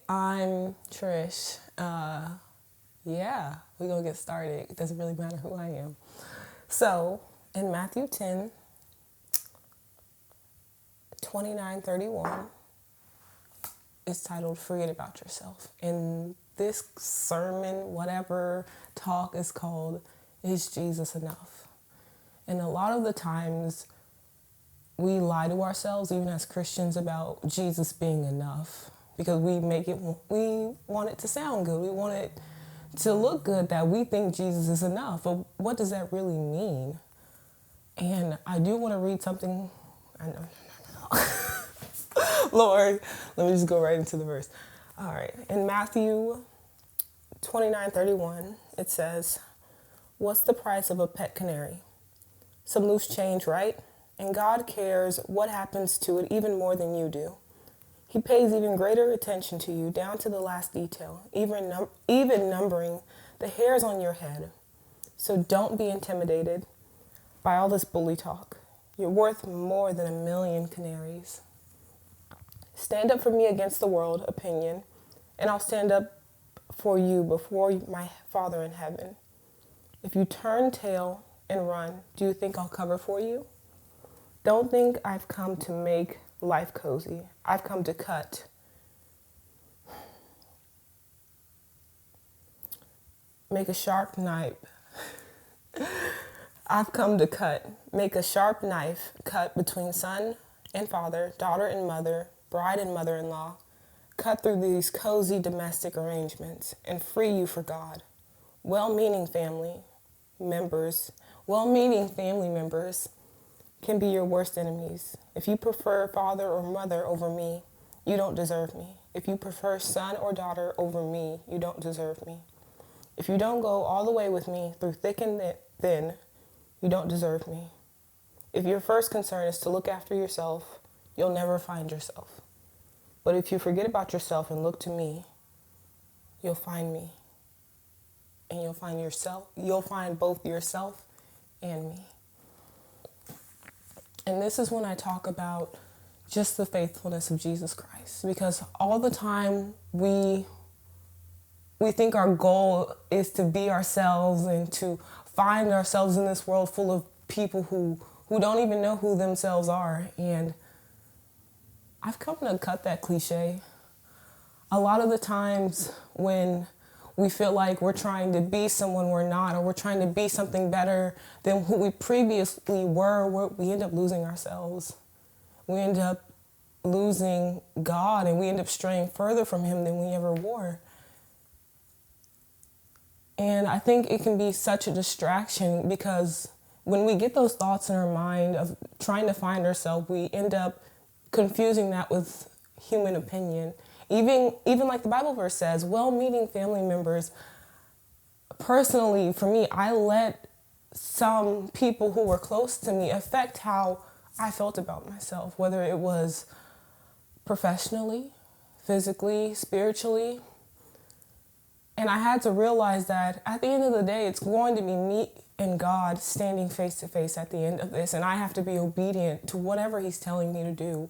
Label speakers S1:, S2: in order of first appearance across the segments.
S1: I'm Trish. Yeah, we're going to get started. It doesn't really matter who I am. So, in Matthew 10, 29-31, it's titled Forget About Yourself. And this sermon, whatever talk is called, Is Jesus Enough? And a lot of the times, we lie to ourselves, even as Christians, about Jesus being enough because we want it to sound good. We want it to look good that we think Jesus is enough. But what does that really mean? And I do want to read something. I know. Lord, let me just go right into the verse. All right. In Matthew 29:31, it says, "What's the price of a pet canary? Some loose change, right? And God cares what happens to it even more than you do. He pays even greater attention to you, down to the last detail, even numbering the hairs on your head. So don't be intimidated by all this bully talk. You're worth more than 1,000,000 canaries. Stand up for me against the world opinion, and I'll stand up for you before my Father in heaven. If you turn tail and run, do you think I'll cover for you? Don't think I've come to make life cozy. I've come to cut. Make a sharp knife. I've come to cut. Make a sharp knife cut between son and father, daughter and mother, bride and mother-in-law. Cut through these cozy domestic arrangements and free you for God. Well-meaning family members can be your worst enemies. If you prefer father or mother over me, you don't deserve me. If you prefer son or daughter over me, you don't deserve me. If you don't go all the way with me through thick and thin, you don't deserve me. If your first concern is to look after yourself, you'll never find yourself. But if you forget about yourself and look to me, you'll find me. And you'll find both yourself and me." And this is when I talk about just the faithfulness of Jesus Christ. Because all the time we think our goal is to be ourselves and to find ourselves in this world full of people who don't even know who themselves are. And I've come to cut that cliche. A lot of the times when we feel like we're trying to be someone we're not, or we're trying to be something better than who we previously were, we end up losing ourselves. We end up losing God, and we end up straying further from Him than we ever were. And I think it can be such a distraction because when we get those thoughts in our mind of trying to find ourselves, we end up confusing that with human opinion. Even like the Bible verse says, well-meaning family members. Personally, for me, I let some people who were close to me affect how I felt about myself, whether it was professionally, physically, spiritually. And I had to realize that at the end of the day, it's going to be me and God standing face to face at the end of this. And I have to be obedient to whatever He's telling me to do.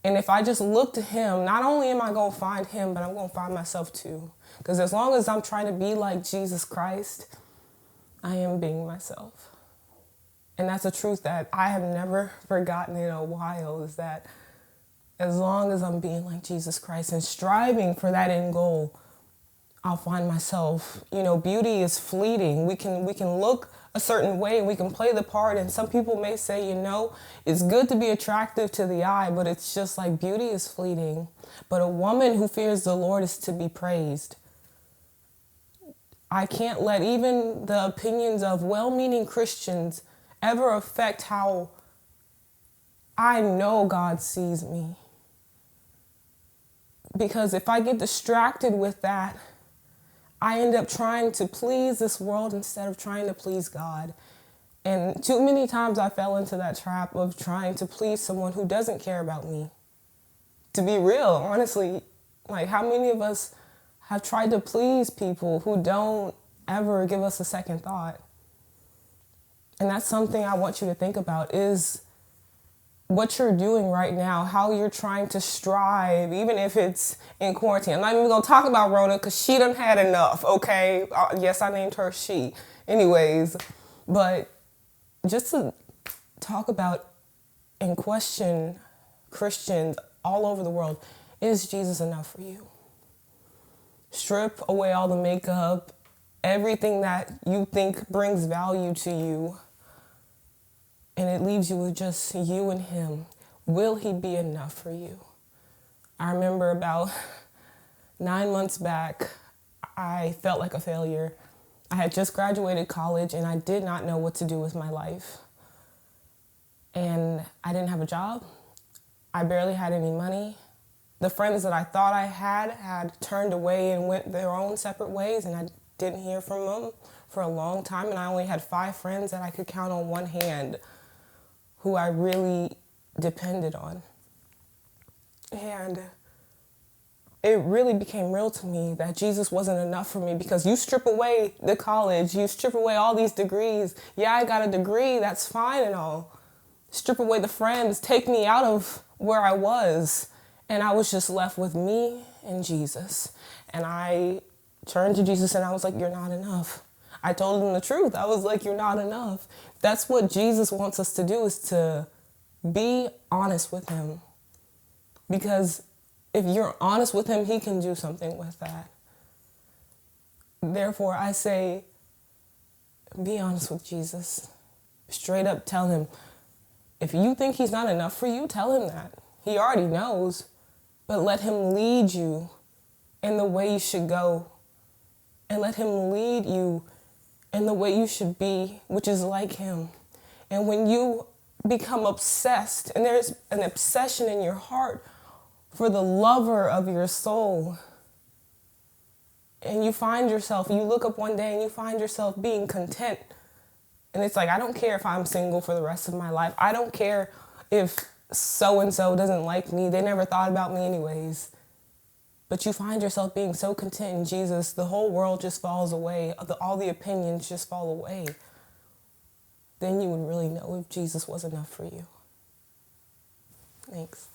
S1: And if I just look to Him, not only am I going to find Him, but I'm going to find myself too. Because as long as I'm trying to be like Jesus Christ, I am being myself. And that's a truth that I have never forgotten in a while, is that as long as I'm being like Jesus Christ and striving for that end goal, I'll find myself. Beauty is fleeting. We can look a certain way, we can play the part, and some people may say, it's good to be attractive to the eye, but it's just like beauty is fleeting. But a woman who fears the Lord is to be praised. I can't let even the opinions of well-meaning Christians ever affect how I know God sees me. Because if I get distracted with that, I end up trying to please this world instead of trying to please God. And too many times I fell into that trap of trying to please someone who doesn't care about me. To be real, honestly, like how many of us have tried to please people who don't ever give us a second thought? And that's something I want you to think about, is what you're doing right now, how you're trying to strive, even if it's in quarantine. I'm not even gonna talk about Rona because she done had enough, okay? Yes, I named her she. Anyways, but just to talk about and question Christians all over the world, is Jesus enough for you? Strip away all the makeup, everything that you think brings value to you, and it leaves you with just you and him. Will he be enough for you? I remember about 9 months back, I felt like a failure. I had just graduated college and I did not know what to do with my life. And I didn't have a job. I barely had any money. The friends that I thought I had turned away and went their own separate ways, and I didn't hear from them for a long time. And I only had 5 friends that I could count on one hand who I really depended on. And it really became real to me that Jesus wasn't enough for me, because you strip away the college, you strip away all these degrees. Yeah, I got a degree, that's fine and all. Strip away the friends, take me out of where I was. And I was just left with me and Jesus. And I turned to Jesus and I was like, you're not enough. I told him the truth. I was like, you're not enough. That's what Jesus wants us to do, is to be honest with him. Because if you're honest with him, he can do something with that. Therefore, I say, be honest with Jesus. Straight up tell him. If you think he's not enough for you, tell him that. He already knows. But let him lead you in the way you should go. And let him lead you in the way you should be, which is like him. And when you become obsessed, and there's an obsession in your heart for the lover of your soul, and you find yourself, you look up one day and you find yourself being content. And it's like, I don't care if I'm single for the rest of my life. I don't care if so-and-so doesn't like me. They never thought about me anyways. But you find yourself being so content in Jesus, the whole world just falls away. All the opinions just fall away. Then you would really know if Jesus was enough for you. Thanks.